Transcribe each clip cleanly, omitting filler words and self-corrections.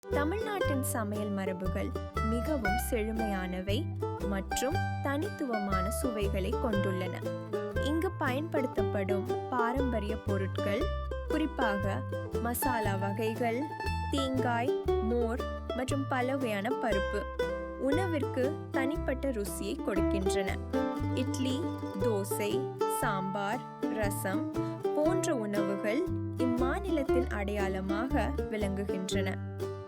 தமிழ்நாட்டின் சமையல் மரபுகள் மிகவும் செழுமையானவை மற்றும் தனித்துவமான சுவைகளை கொண்டுள்ளன. இங்கு பயன்படுத்தப்படும் பாரம்பரிய பொருட்கள், குறிப்பாக மசாலா வகைகள், தேங்காய், மோர் மற்றும் பல வகையான பருப்பு உணவிற்கு தனிப்பட்ட ருசியை கொடுக்கின்றன. இட்லி, தோசை, சாம்பார், ரசம் போன்ற உணவுகள் இம்மாநிலத்தின் அடையாளமாக விளங்குகின்றன.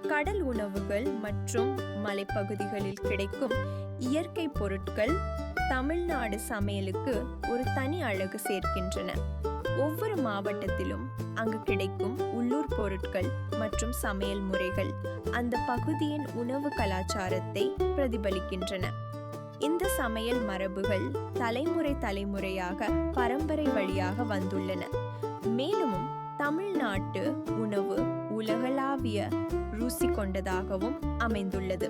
கடல் உணவுகள் மற்றும் மலைப்பகுதிகளில் கிடைக்கும் இயற்கை பொருட்கள் தமிழ்நாடு சமையலுக்கு ஒரு தனி அழகு சேர்க்கின்றன. ஒவ்வொரு மாவட்டத்திலும் அங்கு கிடைக்கும் உள்ளூர் பொருட்கள் மற்றும் சமையல் முறைகள் அந்த பகுதியின் உணவு கலாச்சாரத்தை பிரதிபலிக்கின்றன. இந்த சமையல் மரபுகள் தலைமுறையாக பரம்பரை வழியாக வந்துள்ளன. மேலும் தமிழ்நாட்டு உணவு உலகளாவிய ருசி கொண்டதாகவும் அமைந்துள்ளது.